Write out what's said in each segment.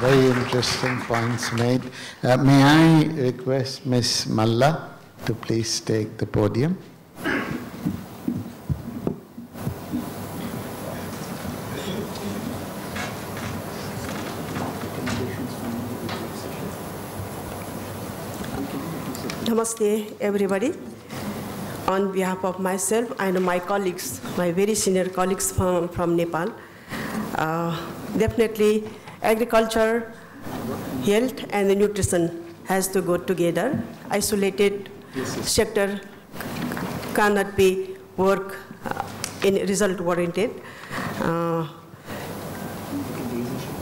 Very interesting points made. May I request Ms. Malla to please take the podium? Namaste, everybody. On behalf of myself and my colleagues, my very senior colleagues from Nepal, definitely agriculture, health, and the nutrition has to go together. Isolated sector cannot be work in result oriented.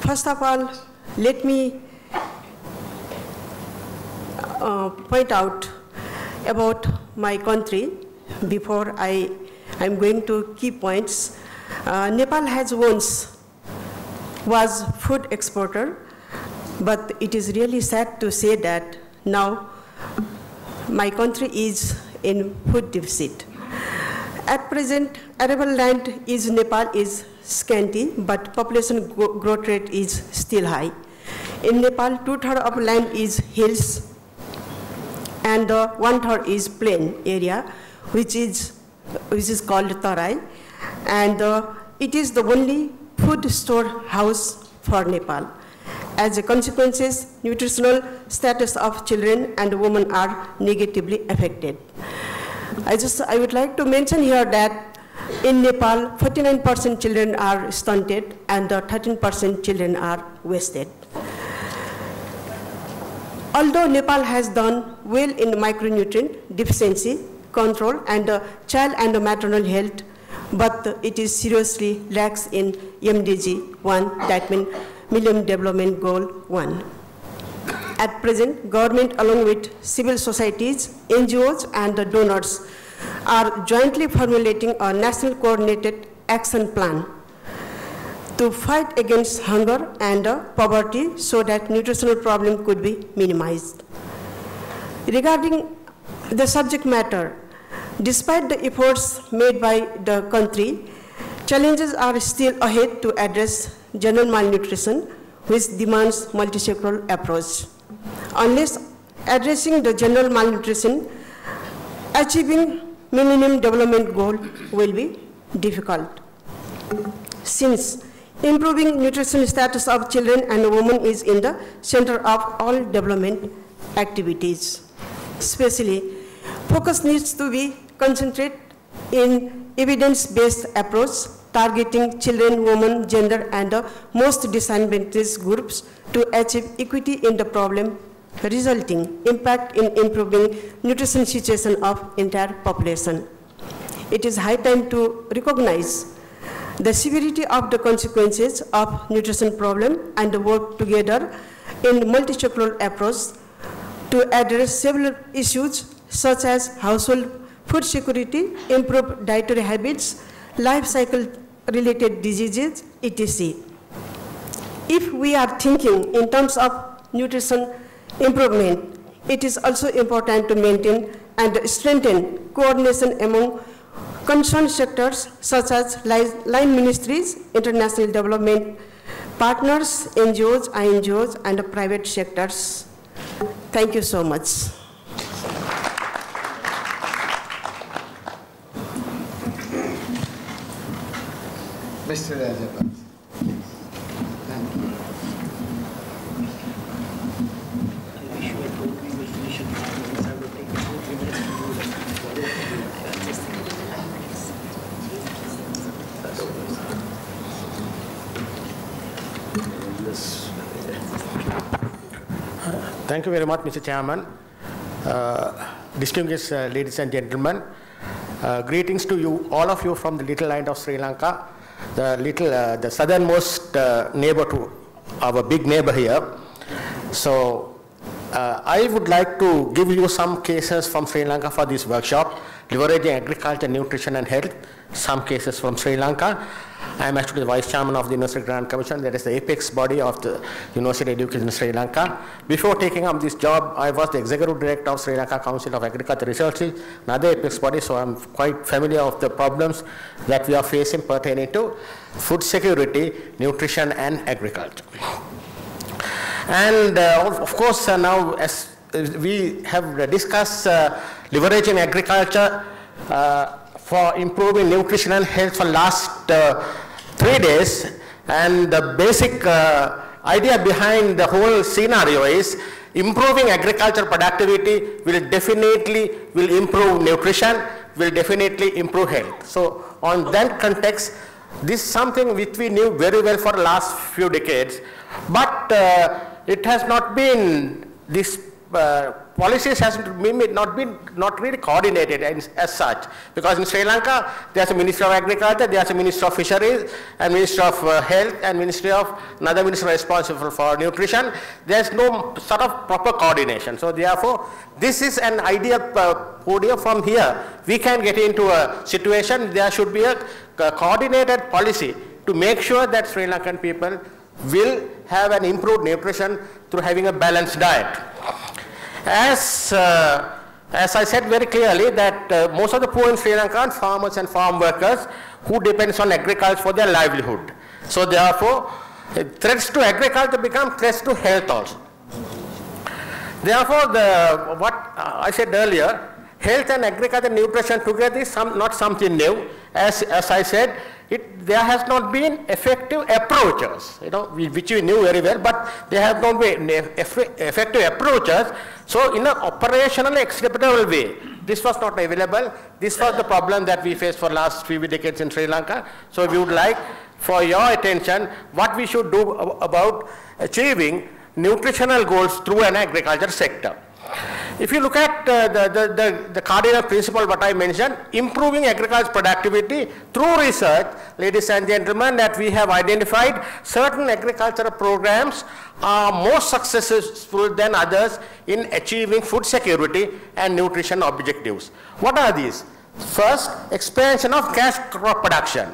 First of all, let me point out about my country before I'm going to key points. Nepal has once was food exporter, but it is really sad to say that now my country is in food deficit. At present, arable land is Nepal is scanty, but population growth rate is still high. In Nepal, 2/3 of land is hills, and 1/3 is plain area, which is called Tarai, and it is the only food storehouse for Nepal. As a consequence, nutritional status of children and women are negatively affected. I would like to mention here that in Nepal, 49% children are stunted and 13% children are wasted. Although Nepal has done well in micronutrient deficiency control and child and maternal health, but it is seriously lacks in MDG 1, that means Millennium Development Goal 1. At present, government along with civil societies, NGOs and donors are jointly formulating a national coordinated action plan to fight against hunger and poverty so that nutritional problem could be minimized. Regarding the subject matter, despite the efforts made by the country, challenges are still ahead to address general malnutrition, which demands multi-sectoral approach. Unless addressing the general malnutrition, achieving Millennium Development Goal will be difficult. Since improving nutrition status of children and women is in the center of all development activities. Especially, focus needs to be concentrated in evidence-based approach, targeting children, women, gender, and the most disadvantaged groups to achieve equity in the problem, resulting impact in improving nutrition situation of entire population. It is high time to recognize the severity of the consequences of nutrition problem and work together in multi-sectoral approach to address several issues such as household food security, improved dietary habits, life cycle related diseases, etc. If we are thinking in terms of nutrition improvement, it is also important to maintain and strengthen coordination among concerned sectors such as line ministries, international development partners, NGOs, INGOs, and private sectors. Thank you so much. Mr. Rajapat. Thank you. Thank you very much, Mr. Chairman. Distinguished ladies and gentlemen, greetings to you, all of you from the little land of Sri Lanka, the southernmost neighbor to our big neighbor here. So I would like to give you some cases from Sri Lanka for this workshop, leveraging agriculture, nutrition and health, some cases from Sri Lanka. I am actually the Vice Chairman of the University Grant Commission, that is the apex body of the University Education in Sri Lanka. Before taking up this job, I was the Executive Director of Sri Lanka Council of Agriculture Research, another apex body, so I am quite familiar with the problems that we are facing pertaining to food security, nutrition and agriculture. And of course, now as we have discussed leveraging agriculture for improving nutrition and health for last 3 days, and the basic idea behind the whole scenario is improving agricultural productivity will definitely improve nutrition, will definitely improve health. So on that context, this is something which we knew very well for the last few decades, but it has not been, this policies has not really coordinated as such, because in Sri Lanka there's a Ministry of Agriculture, there's a Ministry of Fisheries, and Ministry of Health, and Ministry of another ministry responsible for nutrition. There's no sort of proper coordination. So therefore, this is an ideal podium. From here we can get into a situation there should be a coordinated policy to make sure that Sri Lankan people will have an improved nutrition through having a balanced diet. As I said very clearly that most of the poor in Sri Lanka are farmers and farm workers who depends on agriculture for their livelihood. So therefore, threats to agriculture become threats to health also. Therefore, what I said earlier, health and agriculture nutrition together is not something new. As I said, there has not been effective approaches, which we knew very well, but there have not been effective approaches. So in an operationally acceptable way, this was not available. This was the problem that we faced for last few decades in Sri Lanka. So we would like for your attention what we should do about achieving nutritional goals through an agriculture sector. If you look at the cardinal principle what I mentioned, improving agricultural productivity through research, ladies and gentlemen, that we have identified certain agricultural programs are more successful than others in achieving food security and nutrition objectives. What are these? First, expansion of cash crop production.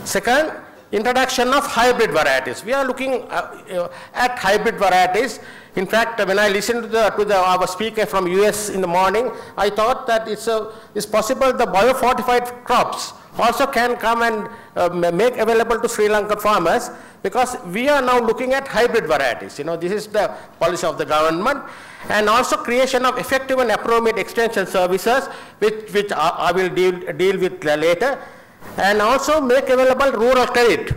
Second, introduction of hybrid varieties. We are looking at hybrid varieties. In fact, when I listened to our speaker from US in the morning, I thought that it's possible the biofortified crops also can come and make available to Sri Lankan farmers, because we are now looking at hybrid varieties. This is the policy of the government, and also creation of effective and appropriate extension services, which I will deal with later, and also make available rural credit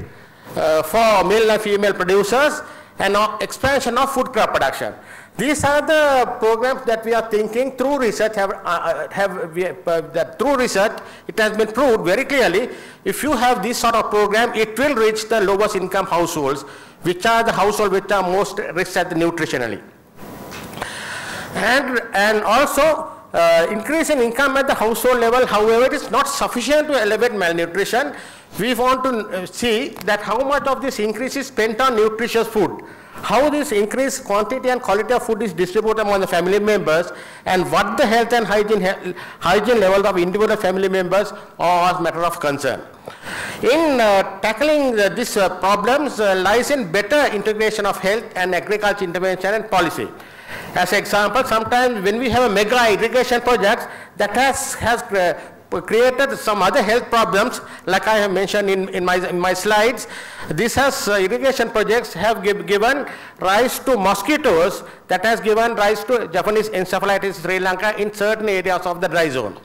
for male and female producers, and expansion of food crop production. These are the programs that we are thinking through research. Through research, it has been proved very clearly, if you have this sort of program, it will reach the lowest income households, which are the households which are most rich at nutritionally. And also, increase in income at the household level, however, it is not sufficient to elevate malnutrition. We want to see that how much of this increase is spent on nutritious food, how this increased quantity and quality of food is distributed among the family members, and what the health and hygiene levels of individual family members are as matter of concern. In tackling these problems lies in better integration of health and agriculture intervention and policy. As an example, sometimes when we have a mega irrigation project that has created some other health problems, like I have mentioned in my slides, irrigation projects have given rise to mosquitoes that has given rise to Japanese encephalitis in Sri Lanka in certain areas of the dry zone.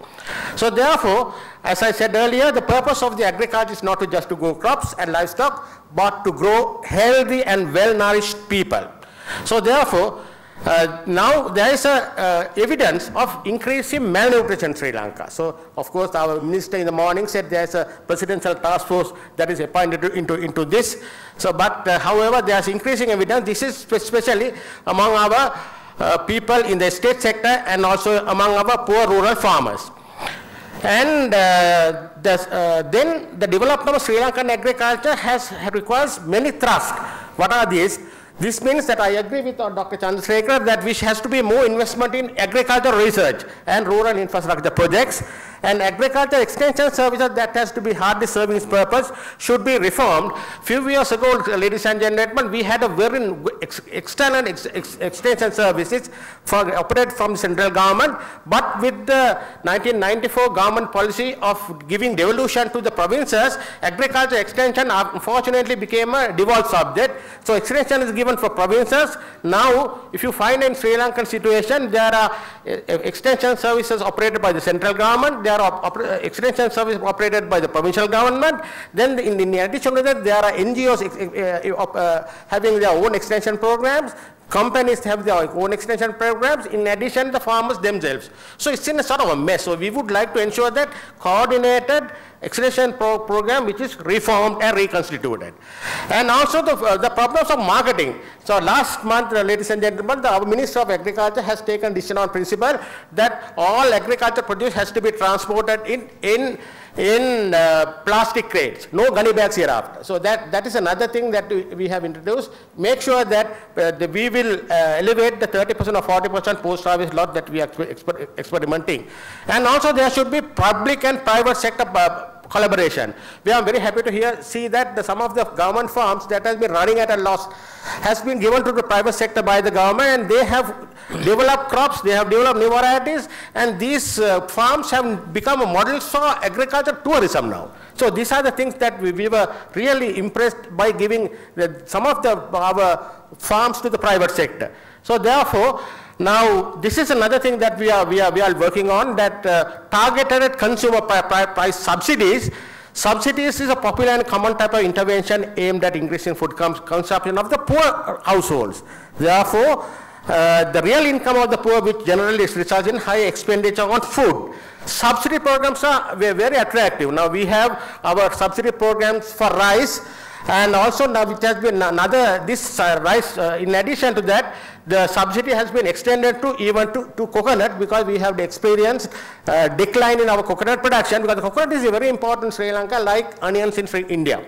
So therefore, as I said earlier, the purpose of the agriculture is not just to grow crops and livestock, but to grow healthy and well-nourished people. So therefore, now there is evidence of increasing malnutrition in Sri Lanka. So of course our minister in the morning said there is a presidential task force that is appointed into this. So but however there is increasing evidence. This is especially among our people in the state sector and also among our poor rural farmers. And then the development of Sri Lankan agriculture requires many thrusts. What are these? This means that I agree with Dr. Chandrasekhar that which has to be more investment in agricultural research and rural infrastructure projects, and agriculture extension services that has to be hardly serving its purpose should be reformed. Few years ago, ladies and gentlemen, we had a very external extension services operated from the central government, but with the 1994 government policy of giving devolution to the provinces, agriculture extension unfortunately became a devolved subject. So extension is given given for provinces. Now, if you find in Sri Lankan situation, there are extension services operated by the central government, there are extension services operated by the provincial government. Then in addition to that, there are NGOs having their own extension programs. Companies have their own extension programs, in addition the farmers themselves. So it's in a sort of a mess. So we would like to ensure that coordinated extension program which is reformed and reconstituted. And also the problems of marketing. So last month, ladies and gentlemen, our Minister of Agriculture has taken decision on principle that all agriculture produce has to be transported in plastic crates, no gunny bags hereafter. So that is another thing that we have introduced. Make sure that we will elevate the 30% or 40% post-harvest lot that we are experimenting. And also there should be public and private sector collaboration. We are very happy to see that some of the government farms that has been running at a loss has been given to the private sector by the government, and they have developed crops, they have developed new varieties, and these farms have become models for agriculture tourism now. So these are the things that we were really impressed by giving some of our farms to the private sector. So therefore, now this is another thing that we are working on, that targeted consumer price subsidies. Subsidies is a popular and common type of intervention aimed at increasing food consumption of the poor households. Therefore, the real income of the poor, which generally results in high expenditure on food. Subsidy programs are very attractive. Now we have our subsidy programs for rice, and also now it has been rice, in addition to that, the subsidy has been extended to even to coconut, because we have experienced decline in our coconut production, because coconut is very important in Sri Lanka like onions in India.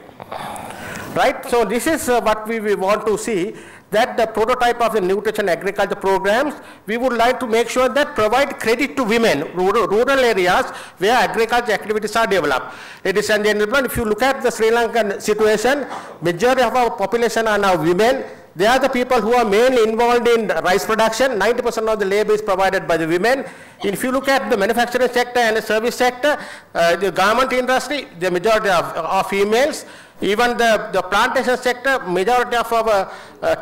Right? So this is what we want to see, that the prototype of the nutrition agriculture programs, we would like to make sure that provide credit to women, rural areas where agriculture activities are developed. Ladies and gentlemen, if you look at the Sri Lankan situation, majority of our population are now women. They are the people who are mainly involved in rice production. 90% of the labor is provided by the women. If you look at the manufacturing sector and the service sector, the garment industry, the majority are females. Even the plantation sector, majority of our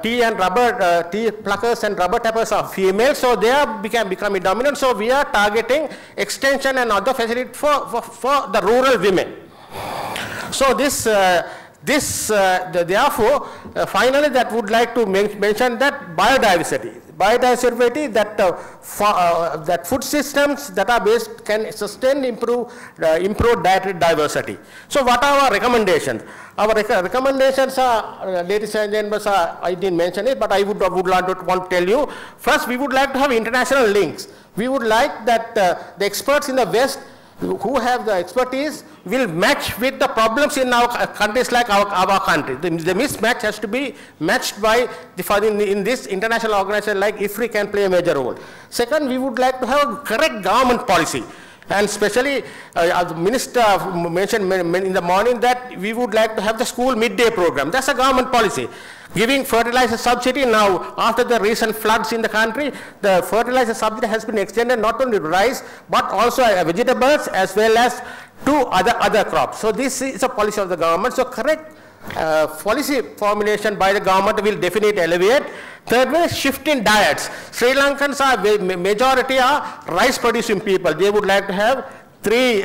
tea and rubber, tea pluckers and rubber tappers are female, so they are becoming dominant. So we are targeting extension and other facilities for the rural women. So therefore, finally, that would like to mention that biodiversity, that food systems that are based can sustain, improve dietary diversity. So what are our recommendations? Our recommendations are, ladies and gentlemen, I didn't mention it, but I would want to tell you. First, we would like to have international links. We would like that the experts in the West who have the expertise will match with the problems in our countries like our country. The mismatch has to be matched by in this international organization like IFRI can play a major role. Second, we would like to have correct government policy. And especially, the minister mentioned in the morning that we would like to have the school midday program. That's a government policy. Giving fertilizer subsidy now, after the recent floods in the country, the fertilizer subsidy has been extended not only to rice, but also vegetables as well as to other crops. So this is a policy of the government. So correct policy formulation by the government will definitely elevate. Third way, shift in diets. Sri Lankans are majority are rice producing people. They would like to have three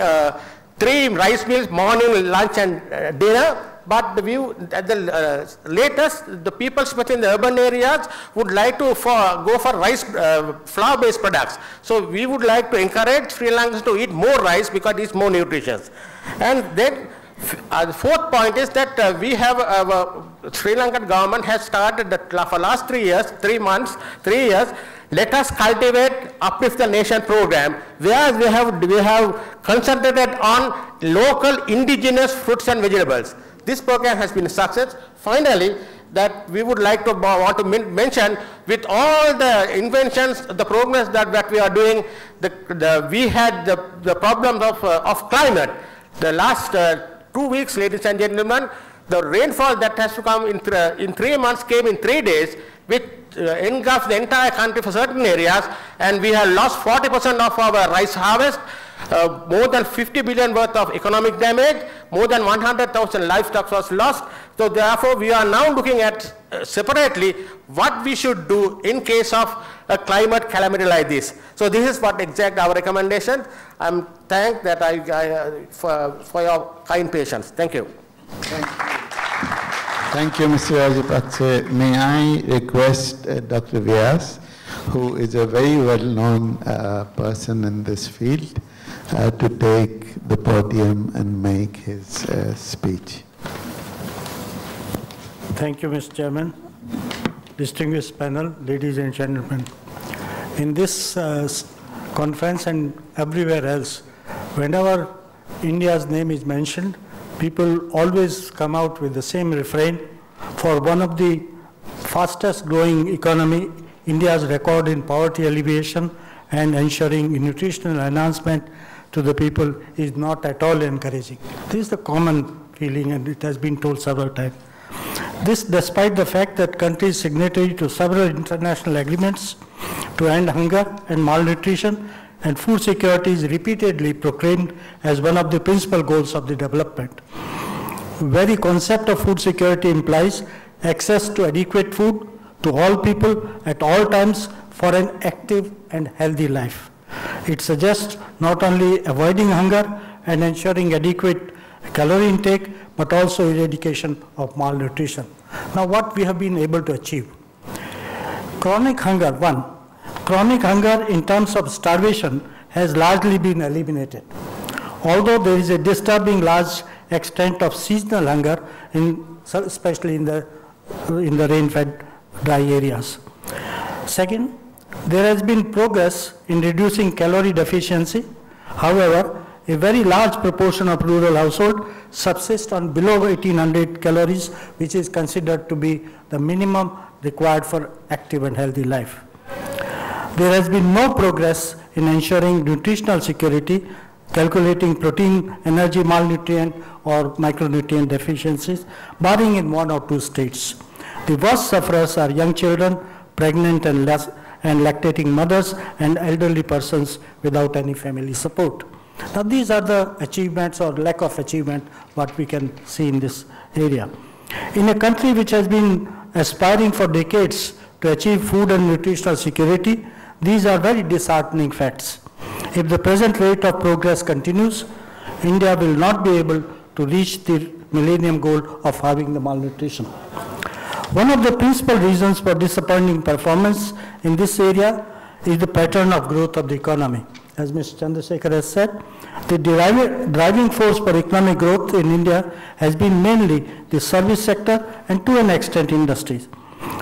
rice meals, morning, lunch and dinner. But the view at the latest, the people especially in the urban areas would like to go for rice, flour-based products. So we would like to encourage Sri Lankans to eat more rice because it's more nutritious. And then the fourth point is that we have Sri Lankan government has started for last 3 years, 3 years. Let us cultivate Uplift the Nation program, where we have concentrated on local indigenous fruits and vegetables. This program has been a success. Finally, that we would like to want to mention, with all the inventions, the progress that we are doing, we had the problems of climate. The last 2 weeks, ladies and gentlemen, the rainfall that has to come in 3 months came in 3 days, which engulfed the entire country for certain areas, and we have lost 40% of our rice harvest. More than 50 billion worth of economic damage, more than 100,000 livestock was lost, So therefore, we are now looking at separately what we should do in case of a climate calamity like this. So this is what exact our recommendation. I'm thanked that for your kind patience. Thank you. Thank you, Mr. Rajapaksa. May I request Dr. Vyas, who is a very well-known person in this field, to take the podium and make his speech. Thank you, Mr. Chairman. Distinguished panel, ladies and gentlemen. In this conference and everywhere else, whenever India's name is mentioned, people always come out with the same refrain. For one of the fastest growing economy, India's record in poverty alleviation and ensuring nutritional enhancement to the people is not at all encouraging. This is the common feeling, and it has been told several times. This despite the fact that countries signatory to several international agreements to end hunger and malnutrition, and food security is repeatedly proclaimed as one of the principal goals of the development. The very concept of food security implies access to adequate food to all people at all times for an active and healthy life. It suggests not only avoiding hunger and ensuring adequate calorie intake, but also eradication of malnutrition. Now, what we have been able to achieve? Chronic hunger, one. Chronic hunger in terms of starvation has largely been eliminated, although there is a disturbing large extent of seasonal hunger, especially in the rain-fed dry areas. Second, there has been progress in reducing calorie deficiency. However, a very large proportion of rural households subsist on below 1800 calories, which is considered to be the minimum required for active and healthy life. There has been no progress in ensuring nutritional security, calculating protein, energy, malnutrient, or micronutrient deficiencies, barring in one or two states. The worst sufferers are young children, pregnant and lactating mothers, and elderly persons without any family support. Now, these are the achievements or lack of achievement what we can see in this area. In a country which has been aspiring for decades to achieve food and nutritional security, these are very disheartening facts. If the present rate of progress continues, India will not be able to reach the millennium goal of halving the malnutrition. One of the principal reasons for disappointing performance in this area is the pattern of growth of the economy. As Mr. Chandrasekhar has said, the driving force for economic growth in India has been mainly the service sector and to an extent industries.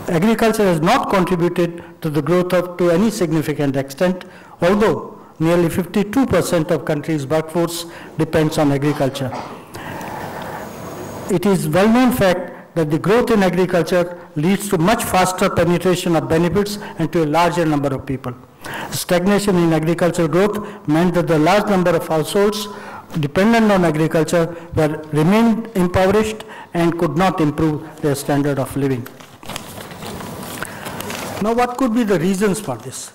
Agriculture has not contributed to the growth to any significant extent, although nearly 52% of country's workforce depends on agriculture. It is well-known fact that the growth in agriculture leads to much faster penetration of benefits and to a larger number of people. Stagnation in agricultural growth meant that the large number of households dependent on agriculture remained impoverished and could not improve their standard of living. Now, what could be the reasons for this?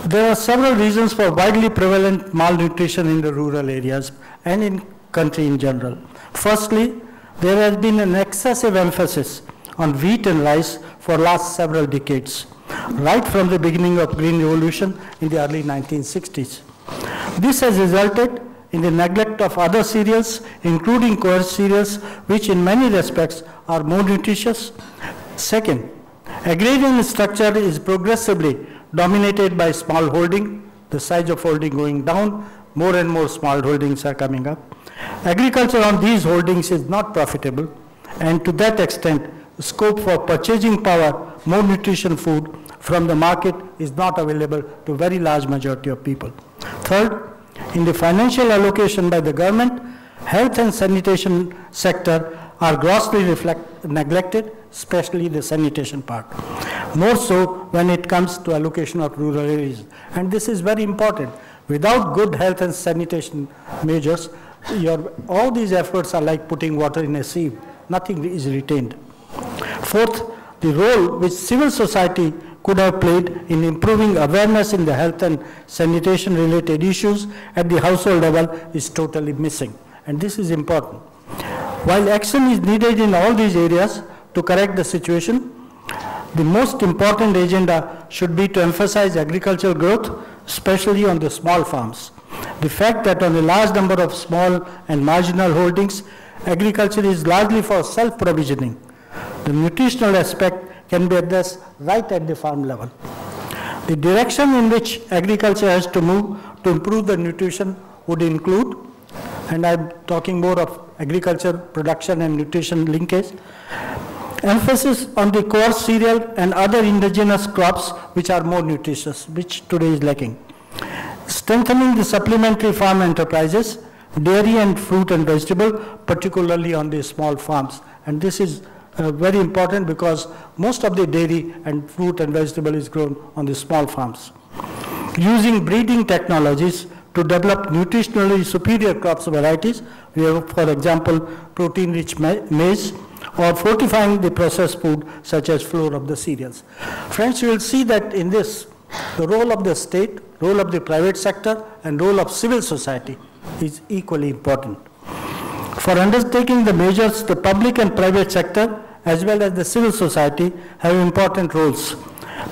There are several reasons for widely prevalent malnutrition in the rural areas and in country in general. Firstly, there has been an excessive emphasis on wheat and rice for last several decades, right from the beginning of Green Revolution in the early 1960s. This has resulted in the neglect of other cereals, including coarse cereals, which in many respects are more nutritious. Second, agrarian structure is progressively dominated by small holding, the size of holding going down, more and more small holdings are coming up. Agriculture on these holdings is not profitable, and to that extent, scope for purchasing power, more nutrition food from the market is not available to a very large majority of people. Third, in the financial allocation by the government, health and sanitation sector are grossly neglected, especially the sanitation part. More so when it comes to allocation of rural areas. And this is very important. Without good health and sanitation measures, all these efforts are like putting water in a sieve. Nothing is retained. Fourth, the role which civil society could have played in improving awareness in the health and sanitation related issues at the household level is totally missing. And this is important. While action is needed in all these areas to correct the situation, the most important agenda should be to emphasize agricultural growth, especially on the small farms. The fact that on a large number of small and marginal holdings, agriculture is largely for self-provisioning. The nutritional aspect can be addressed right at the farm level. The direction in which agriculture has to move to improve the nutrition would include, and I'm talking more of agriculture production and nutrition linkage, emphasis on the coarse cereal and other indigenous crops which are more nutritious, which today is lacking. Strengthening the supplementary farm enterprises, dairy and fruit and vegetable, particularly on the small farms. And this is very important because most of the dairy and fruit and vegetable is grown on the small farms. Using breeding technologies to develop nutritionally superior crops varieties, we have, for example, protein-rich maize, or fortifying the processed food such as flour of the cereals. Friends, you will see that in this, the role of the state, role of the private sector, and role of civil society is equally important. For undertaking the measures, the public and private sector, as well as the civil society, have important roles.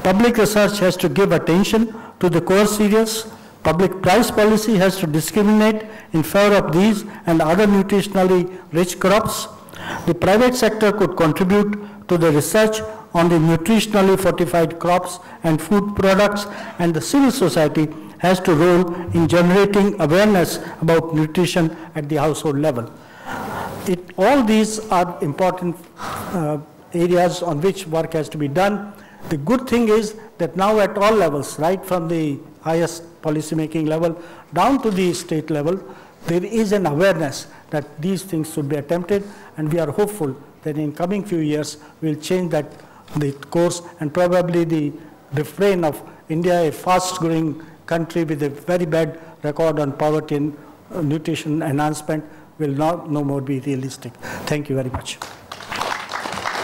Public research has to give attention to the core cereals. Public price policy has to discriminate in favor of these and other nutritionally rich crops. The private sector could contribute to the research on the nutritionally fortified crops and food products, and the civil society has to role in generating awareness about nutrition at the household level. All these are important areas on which work has to be done. The good thing is that now at all levels, right from the highest policy-making level down to the state level, there is an awareness that these things should be attempted, and we are hopeful that in coming few years we'll change that the course, and probably the refrain of India, a fast-growing country with a very bad record on poverty and nutrition enhancement, will no more be realistic. Thank you very much.